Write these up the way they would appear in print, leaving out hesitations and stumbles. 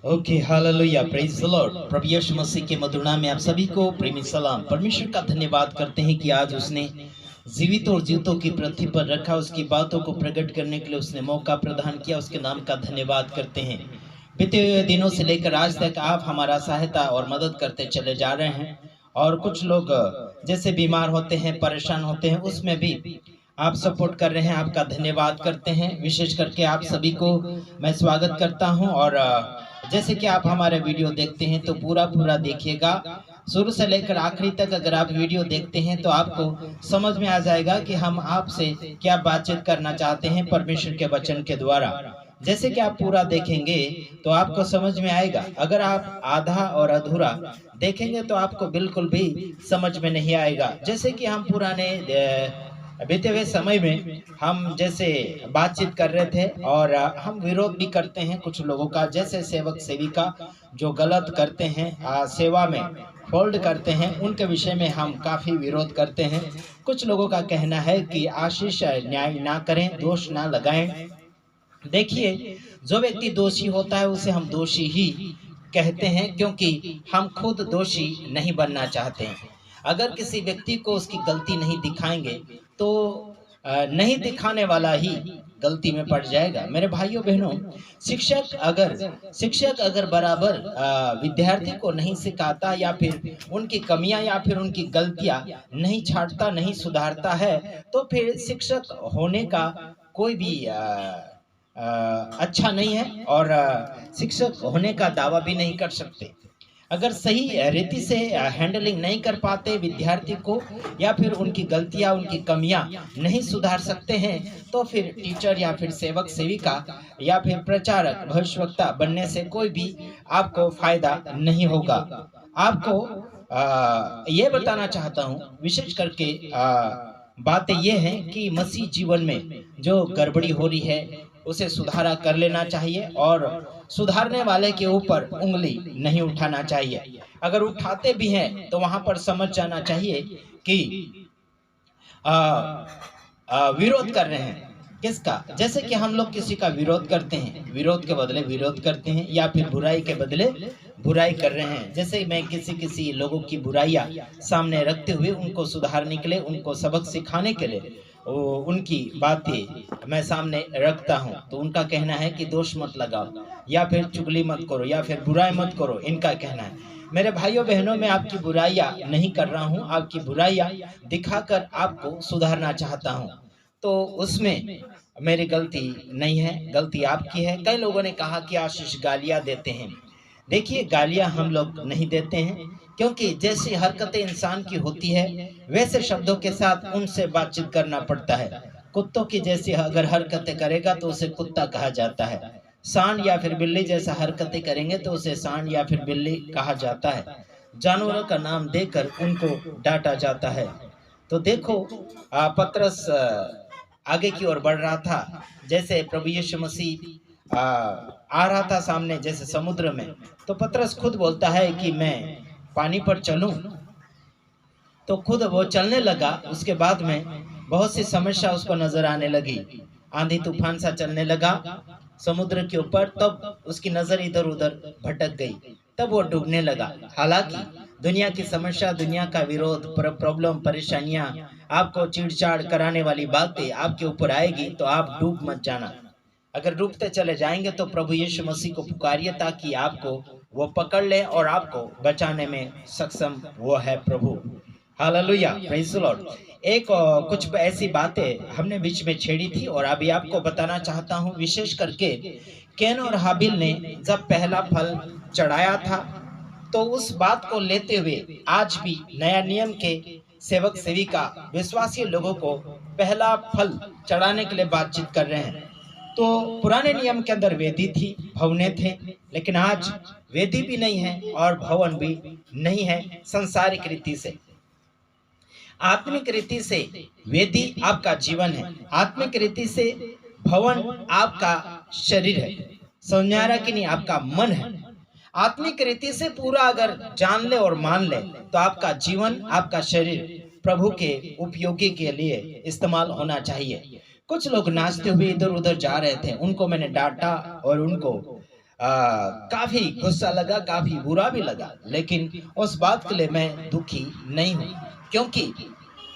Okay, hallelujah, praise the lord. प्रभु यीशु मसीह के मधुर नाम में आप सभी को प्रेमी सलाम। परमेश्वर का धन्यवाद करते हैं कि आज उसने जीवित और जीवतों की पृथ्वी पर रखा, उसकी बातों को प्रकट करने के लिए उसने मौका प्रदान किया। उसके नाम का धन्यवाद करते हैं। बीते हुए दिनों से लेकर आज तक आप हमारा सहायता और मदद करते चले जा रहे हैं। और कुछ लोग जैसे बीमार होते हैं, परेशान होते हैं, उसमें भी आप सपोर्ट कर रहे हैं। आपका धन्यवाद करते हैं। विशेष करके आप सभी को मैं स्वागत करता हूं। और जैसे कि आप हमारे वीडियो देखते हैं तो पूरा पूरा देखिएगा, शुरू से लेकर आखिरी तक। अगर आप वीडियो देखते हैं तो आपको समझ में आ जाएगा कि हम आपसे क्या बातचीत करना चाहते हैं परमेश्वर के वचन के द्वारा। जैसे कि आप पूरा देखेंगे तो आपको समझ में आएगा। अगर आप आधा और अधूरा देखेंगे तो आपको बिल्कुल भी समझ में नहीं आएगा। जैसे कि हम पुराने बीते हुए समय में हम जैसे बातचीत कर रहे थे, और हम विरोध भी करते हैं कुछ लोगों का, जैसे सेवक सेविका जो गलत करते हैं, सेवा में फोल्ड करते हैं, उनके विषय में हम काफ़ी विरोध करते हैं। कुछ लोगों का कहना है कि आशीष न्याय ना करें, दोष ना लगाएं। देखिए, जो व्यक्ति दोषी होता है उसे हम दोषी ही कहते हैं, क्योंकि हम खुद दोषी नहीं बनना चाहते हैं। अगर किसी व्यक्ति को उसकी गलती नहीं दिखाएंगे तो नहीं दिखाने वाला ही गलती में पड़ जाएगा। मेरे भाइयों बहनों, शिक्षक अगर बराबर विद्यार्थी को नहीं सिखाता, या फिर उनकी कमियां या फिर उनकी गलतियां नहीं छांटता, नहीं सुधारता है, तो फिर शिक्षक होने का कोई भी अच्छा नहीं है, और शिक्षक होने का दावा भी नहीं कर सकते। अगर सही रीति से हैंडलिंग नहीं कर पाते विद्यार्थी को, या फिर उनकी गलतियां, उनकी कमियां नहीं सुधार सकते हैं, तो फिर टीचर या फिर सेवक सेविका या फिर प्रचारक भविष्यवक्ता बनने से कोई भी आपको फायदा नहीं होगा। आपको ये बताना चाहता हूँ, विशेष करके बात यह है कि मसीह जीवन में जो गड़बड़ी हो रही है उसे सुधारा कर लेना चाहिए, और सुधारने वाले के ऊपर उंगली नहीं उठाना चाहिए। अगर उठाते भी हैं तो वहां पर समझ जाना चाहिए कि विरोध कर रहे हैं। किसका? जैसे कि हम लोग किसी का विरोध करते हैं, विरोध के बदले विरोध करते हैं, या फिर बुराई के बदले बुराई कर रहे हैं। जैसे मैं किसी लोगों की बुराइयां सामने रखते हुए उनको सुधारने के लिए, उनको सबक सिखाने के लिए उनकी बातें मैं सामने रखता हूं, तो उनका कहना है कि दोष मत लगाओ, या फिर चुगली मत करो, या फिर बुराई मत करो, इनका कहना है। मेरे भाइयों बहनों, मैं आपकी बुराइयां नहीं कर रहा हूं, आपकी बुराइयां दिखाकर आपको सुधारना चाहता हूं। तो उसमें मेरी गलती नहीं है, गलती आपकी है। कई लोगों ने कहा कि आशीष गालियां देते हैं। देखिए, गालियां हम लोग नहीं देते हैं, क्योंकि जैसी हरकतें इंसान की होती है वैसे शब्दों के साथ उनसे बातचीत करना पड़ता है। कुत्तों की जैसी अगर हरकतें करेगा तो उसे कुत्ता कहा जाता है। सांड या फिर बिल्ली जैसा हरकतें करेंगे तो उसे सांड या फिर बिल्ली कहा जाता है। जानवरों का नाम देकर उनको डांटा जाता है। तो देखो, पतरस आगे की ओर बढ़ रहा था। जैसे प्रभु यीशु मसीह आ रहा था सामने, जैसे समुद्र में, तो पतरस खुद बोलता है कि मैं पानी पर चलूं, तो खुद वो चलने लगा। उसके बाद में बहुत सी समस्या उसको नजर आने लगी, आंधी तूफान सा चलने लगा समुद्र के ऊपर। तब उसकी नजर इधर उधर भटक गई, तब वो डूबने लगा। हालांकि दुनिया की समस्या, दुनिया का विरोध, प्रॉब्लम, परेशानियां, आपको चिड़चाड़ कराने वाली बातें आपके ऊपर आएगी, तो आप डूब मत जाना। अगर डूबते चले जाएंगे तो प्रभु यीशु मसीह को पुकारिए, ताकि आपको वो पकड़ ले और आपको बचाने में सक्षम वो है प्रभु। Hallelujah, praise the lord. कुछ ऐसी बातें हमने बीच में छेड़ी थी, और अभी आपको बताना चाहता हूँ। विशेष करके कैन और हाबिल ने जब पहला फल चढ़ाया था, तो उस बात को लेते हुए आज भी नया नियम के सेवक सेविका विश्वासी लोगों को पहला फल चढ़ाने के लिए बातचीत कर रहे हैं। तो पुराने नियम के अंदर वेदी थी, भवने थे, लेकिन आज वेदी भी नहीं है और भवन भी नहीं है। सांसारिक रीति से, आत्मिक रीति से वेदी आपका जीवन है, आत्मिक रीति से भवन आपका शरीर है। समझा रहा कि नहीं? आपका मन है। आत्मिक रीति से पूरा अगर जान ले और मान ले तो आपका जीवन, आपका शरीर प्रभु के उपयोगी के लिए इस्तेमाल होना चाहिए। कुछ लोग नाचते हुए इधर उधर जा रहे थे, उनको मैंने डांटा और उनको काफी गुस्सा लगा, काफी बुरा भी लगा, लेकिन उस बात के लिए मैं दुखी नहीं हूँ, क्योंकि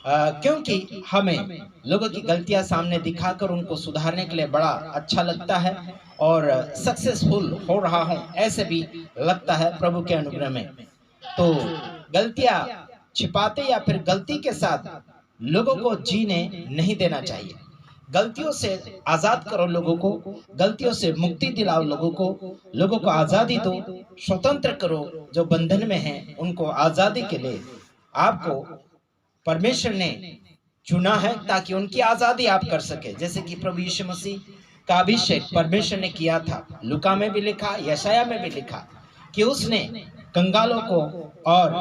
क्योंकि हमें लोगों की गलतियां सामने दिखाकर उनको सुधारने के लिए बड़ा अच्छा लगता है और सक्सेसफुल हो रहा हूँ ऐसे भी लगता है प्रभु के अनुग्रह में। तो गलतियां छिपाते या फिर गलती के साथ लोगों को जीने नहीं देना चाहिए। गलतियों से आजाद करो लोगों को, गलतियों से मुक्ति दिलाओ लोगों को आजादी दो, स्वतंत्र करो। जो बंधन में हैं उनको आजादी के लिए आपको परमेश्वर ने चुना है ताकि उनकी आजादी आप कर सके। जैसे कि प्रभु यीशु मसीह का अभिषेक परमेश्वर ने किया था। लूका में भी लिखा, यशाया में भी लिखा कि उसने कंगालों को और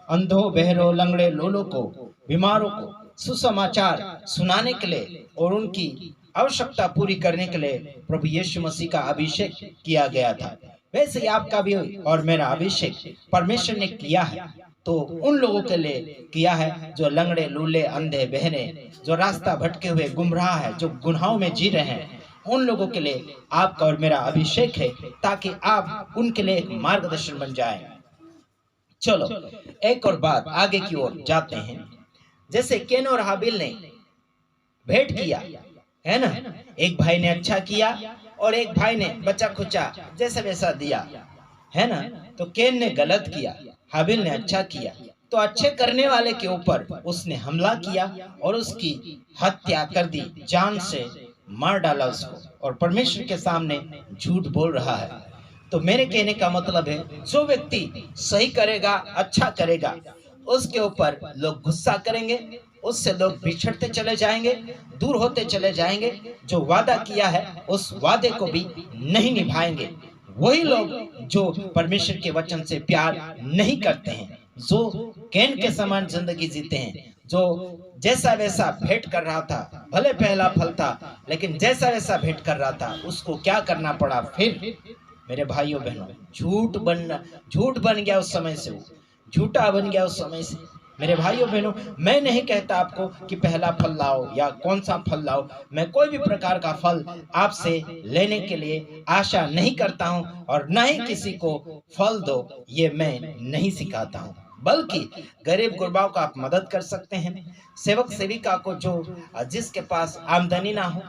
अंधों, बहरों, लंगड़े, लोलों को, बीमारों को सुसमाचार सुनाने के लिए और उनकी आवश्यकता पूरी करने के लिए प्रभु यीशु मसीह का अभिषेक किया गया था। वैसे ही आपका भी और मेरा अभिषेक परमेश्वर ने किया है, तो उन लोगों के लिए किया है जो लंगड़े, लूले, अंधे, बहरे, जो रास्ता भटके हुए गुमराह है, जो गुनाहों में जी रहे हैं, उन लोगों के लिए आपका और मेरा अभिषेक है ताकि आप उनके लिए एक मार्गदर्शन बन जाए। चलो एक और बात आगे की ओर जाते हैं। जैसे कैन और हाबिल ने भेंट किया है ना, एक भाई ने अच्छा किया और एक भाई ने बचा खुचा जैसा वैसा दिया है ना। तो कैन ने गलत किया, हाबिल ने अच्छा किया। तो अच्छे करने वाले के ऊपर उसने हमला किया और उसकी हत्या कर दी, जान से मार डाला उसको, और परमेश्वर के सामने झूठ बोल रहा है। तो मेरे कहने का मतलब है, जो व्यक्ति सही करेगा, अच्छा करेगा, उसके ऊपर लोग गुस्सा करेंगे, उससे लोग बिछड़ते चले जाएंगे, दूर होते चले जाएंगे। जो वादा किया है उस वादे को भी नहीं निभाएंगे। वही लोग जो परमेश्वर के वचन से प्यार नहीं करते हैं, जो कैन के समान जिंदगी जीते हैं, जो जैसा वैसा भेंट कर रहा था, भले पहला फल था लेकिन जैसा वैसा भेंट कर रहा था, उसको क्या करना पड़ा फिर मेरे भाइयों बहनों, झूठ बन गया उस समय से, वो झूठा बन गया उस समय से। मेरे भाइयों बहनों, मैं नहीं कहता आपको कि पहला फल लाओ या कौन सा फल लाओ, मैं कोई भी प्रकार का फल आपसे लेने के लिए आशा नहीं करता हूं और न ही किसी को फल दो, ये मैं नहीं सिखाता हूं। बल्कि गरीब गुरबाओं का आप मदद कर सकते हैं, सेवक सेविका को जो जिसके पास आमदनी ना हो,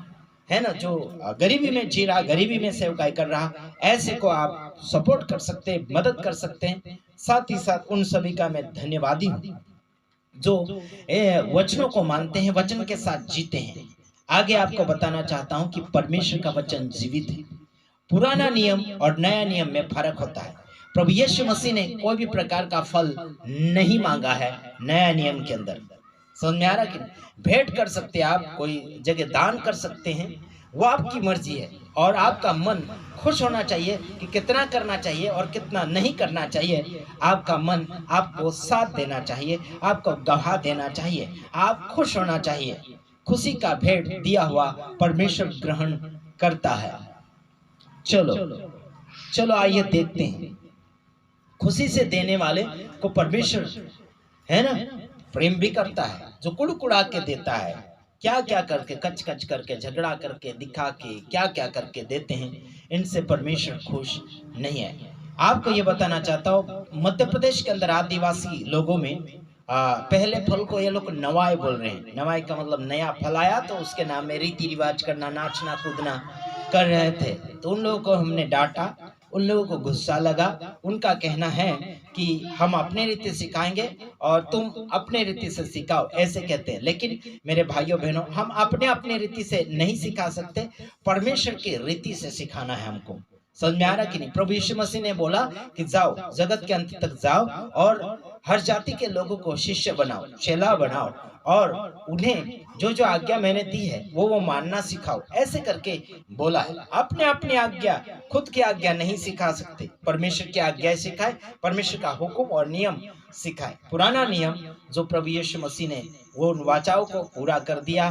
है ना, जो गरीबी में जी रहा, गरीबी में सेवकाई कर रहा, ऐसे को आप सपोर्ट कर सकते हैं, मदद कर सकते हैं। साथ ही साथ उन सभी का मैं धन्यवादी हूँ जो वचनों को मानते हैं, वचन के साथ जीते हैं। आगे आपको बताना चाहता हूं कि परमेश्वर का वचन जीवित है। पुराना नियम और नया नियम में फर्क होता है। प्रभु यीशु मसीह ने कोई भी प्रकार का फल नहीं मांगा है नया नियम के अंदर। समझ में आ रहा कि भेंट कर सकते हैं आप, कोई जगह दान कर सकते हैं, वो आपकी मर्जी है और आपका मन खुश होना चाहिए कि कितना करना चाहिए और कितना नहीं करना चाहिए। आपका मन आपको साथ देना चाहिए, आपको गवाह देना चाहिए, आप खुश होना चाहिए। खुशी का भेंट दिया हुआ परमेश्वर ग्रहण करता है। चलो आइए देखते हैं। खुशी से देने वाले को परमेश्वर, है ना, प्रेम भी करता है। जो कुड़कुड़ा के देता है, क्या क्या करके, कच कच करके, झगड़ा करके, दिखा के, क्या क्या करके देते हैं, इनसे परमेश्वर खुश नहीं है। आपको ये बताना चाहता हूँ, मध्य प्रदेश के अंदर आदिवासी लोगों में पहले फल को ये लोग नवाई बोल रहे हैं। नवाई का मतलब नया फल आया तो उसके नाम में रीति रिवाज करना, नाचना कूदना कर रहे थे। तो उन लोगों को हमने डांटा, उन लोगों को गुस्सा लगा। उनका कहना है कि हम अपने रीति सिखाएंगे और तुम अपने रीति से सिखाओ, ऐसे कहते हैं। लेकिन मेरे भाइयों बहनों, हम अपने अपने रीति से नहीं सिखा सकते, परमेश्वर की रीति से सिखाना है हमको। समझ में आ रहा कि नहीं? प्रभु यीशु मसीह ने बोला कि जाओ, जगत के अंत तक जाओ और हर जाति के लोगों को शिष्य बनाओ, चेला बनाओ और उन्हें जो जो आज्ञा मैंने दी है वो मानना सिखाओ, ऐसे करके बोला है। अपने अपनी आज्ञा, खुद की आज्ञा नहीं सिखा सकते, परमेश्वर की आज्ञा सिखाए, परमेश्वर का हुक्म और नियम सिखाए। पुराना नियम जो प्रभु यीशु मसीह ने वो उन वाचाओं को पूरा कर दिया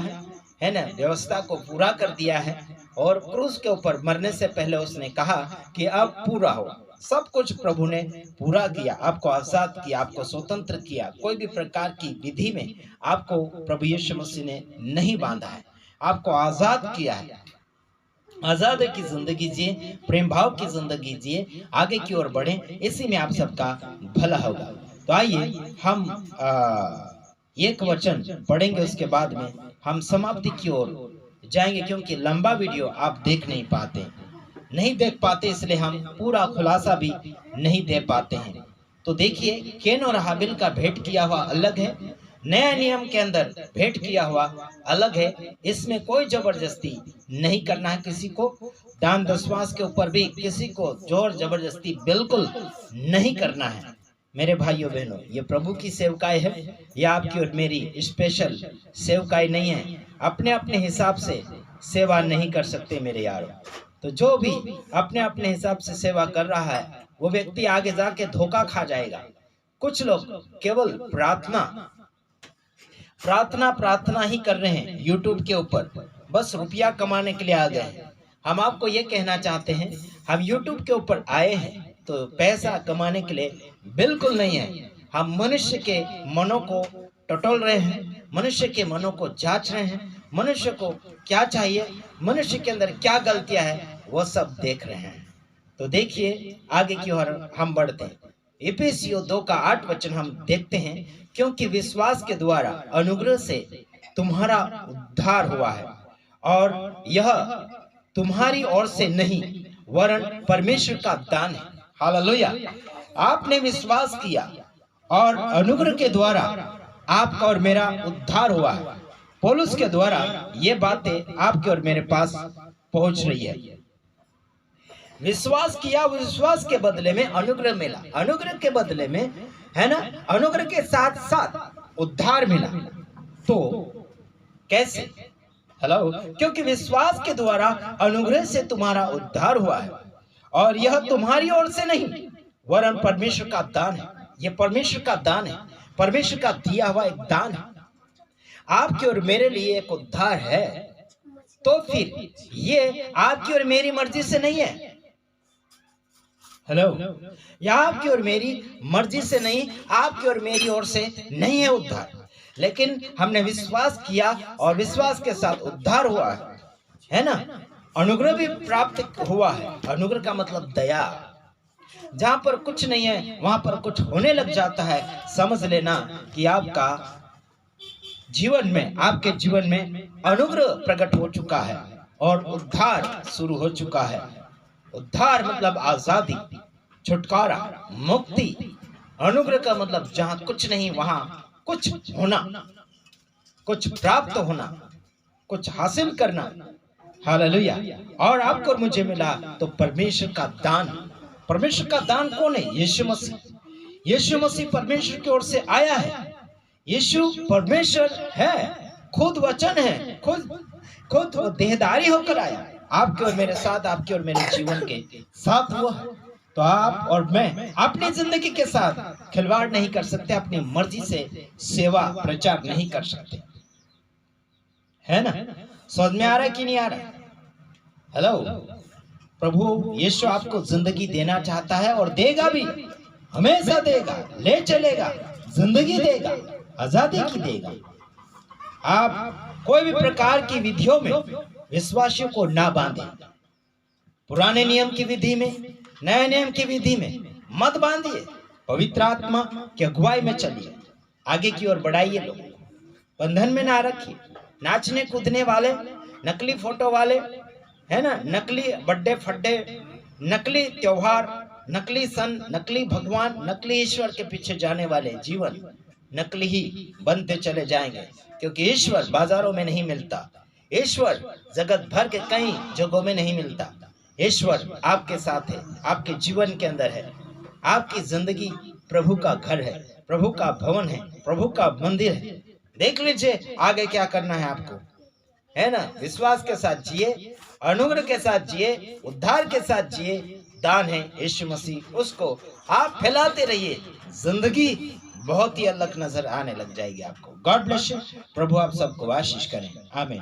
है ना, व्यवस्था को पूरा कर दिया है और क्रूस के ऊपर मरने से पहले उसने कहा कि अब पूरा हो। सब कुछ प्रभु ने पूरा किया, आपको आजाद किया, आपको स्वतंत्र किया। कोई भी प्रकार की विधि में आपको प्रभु यीशु मसीह ने नहीं बांधा है, आपको आजाद किया है। आजादी की जिंदगी जिए, प्रेम भाव की जिंदगी जिए, आगे की ओर बढ़े, इसी में आप सबका भला होगा। तो आइए हम एक वचन पढ़ेंगे, उसके बाद में हम समाप्ति की ओर जाएंगे, क्योंकि लंबा वीडियो आप देख नहीं पाते, इसलिए हम पूरा खुलासा भी नहीं दे पाते हैं। तो देखिए, कैन और हाबिल का भेंट किया हुआ अलग है, नया नियम के अंदर भेंट किया हुआ अलग है। इसमें कोई जबरदस्ती नहीं करना है किसी को, दान दशवांश के ऊपर भी किसी को जोर जबरदस्ती बिल्कुल नहीं करना है। मेरे भाइयों बहनों, ये प्रभु की सेवकाई है, यह आपकी और मेरी स्पेशल सेवकाई नहीं है। अपने अपने हिसाब से सेवा नहीं कर सकते मेरे यारों। तो जो भी अपने अपने हिसाब से सेवा कर रहा है, वो व्यक्ति आगे जाके धोखा खा जाएगा। कुछ लोग केवल प्रार्थना ही कर रहे हैं यूट्यूब के ऊपर, बस रुपया कमाने के लिए आ गए हैं। हम आपको ये कहना चाहते हैं, हम यूट्यूब के ऊपर आए हैं तो पैसा कमाने के लिए बिल्कुल नहीं है। हम मनुष्य के मनों को टटोल रहे हैं, मनुष्य के मनों को जांच रहे हैं, मनुष्य को क्या चाहिए, मनुष्य के अंदर क्या गलतियां है, वो सब देख रहे हैं। तो देखिए, आगे की ओर हम बढ़ते हैं। इफिसियों 2 का 8 वचन हम देखते हैं, क्योंकि विश्वास के द्वारा अनुग्रह से तुम्हारा उद्धार हुआ है, और यह तुम्हारी ओर से नहीं वरन परमेश्वर का दान है। हालेलुया। आपने विश्वास किया और अनुग्रह के द्वारा आपका और मेरा उद्धार हुआ है। पौलुस के द्वारा ये बातें आपके और मेरे पास पहुंच रही है। विश्वास किया, विश्वास के बदले में अनुग्रह मिला, अनुग्रह के बदले में, है ना, अनुग्रह के साथ साथ उद्धार मिला। तो कैसे? हेलो, क्योंकि विश्वास के द्वारा अनुग्रह से तुम्हारा उद्धार हुआ है, और यह तुम्हारी ओर से नहीं वरन परमेश्वर का दान है। यह परमेश्वर का दान है, परमेश्वर का दिया हुआ एक दान है। आपके और मेरे लिए एक उद्धार है, तो फिर ये आपकी और मेरी मर्जी से नहीं है। हेलो, यह आपकी और मेरी मर्जी से नहीं, आपकी और मेरी ओर से नहीं है उद्धार, लेकिन हमने विश्वास किया और विश्वास के साथ उद्धार हुआ है ना। अनुग्रह भी प्राप्त हुआ है। अनुग्रह का मतलब दया। जहां पर कुछ नहीं है वहां पर कुछ होने लग जाता है। समझ लेना कि आपका जीवन में, आपके जीवन में अनुग्रह प्रकट हो चुका है और उद्धार शुरू हो चुका है। उद्धार मतलब आजादी, छुटकारा, मुक्ति। अनुग्रह का मतलब जहां कुछ नहीं वहां कुछ होना, कुछ प्राप्त होना, कुछ हासिल करना। हालेलुया। और आपको और मुझे मिला तो परमेश्वर का दान। परमेश्वर का दान कौन है? यीशु मसीह। यीशु मसीह परमेश्वर की ओर से आया है। यीशु परमेश्वर है, खुद वचन है, खुद वो देहधारी होकर आया, आपके और मेरे साथ, आपके और मेरे जीवन के साथ हुआ है। तो आप और मैं अपनी जिंदगी के साथ खिलवाड़ नहीं कर सकते, अपनी मर्जी से सेवा प्रचार नहीं कर सकते, है ना। समझ में आ रहा है कि नहीं आ रहा? हेलो, प्रभु यीशु आपको जिंदगी देना चाहता है और देगा भी, हमेशा देगा, ले चलेगा, जिंदगी देगा, आजादी की देगा। आप कोई भी प्रकार की विधियों में विश्वासियों को ना बांधे। पुराने नियम की विधि में, नए नियम की विधि में मत बांधिए। पवित्र आत्मा की अगुवाई में चलिए, आगे की ओर बढ़ाइए। लोग बंधन में ना रखिए। नाचने कूदने वाले, नकली फोटो वाले, है ना, नकली बर्थडे फड्डे, नकली त्योहार, नकली सन, नकली भगवान, नकली ईश्वर के पीछे जाने वाले जीवन नकली ही बनते चले जाएंगे, क्योंकि ईश्वर बाजारों में नहीं मिलता। ईश्वर जगत भर के कई जगहों में नहीं मिलता। ईश्वर आपके साथ है, आपके जीवन के अंदर है। आपकी जिंदगी प्रभु का घर है, प्रभु का भवन है, प्रभु का मंदिर है। देख लीजिए आगे क्या करना है आपको, है ना। विश्वास के साथ जिए, अनुग्रह के साथ जिए, उद्धार के साथ जिए। दान है यीशु मसीह, उसको आप फैलाते रहिए। जिंदगी बहुत ही अलग नजर आने लग जाएगी आपको। God bless you. प्रभु आप सबको आशीष करें। आमीन।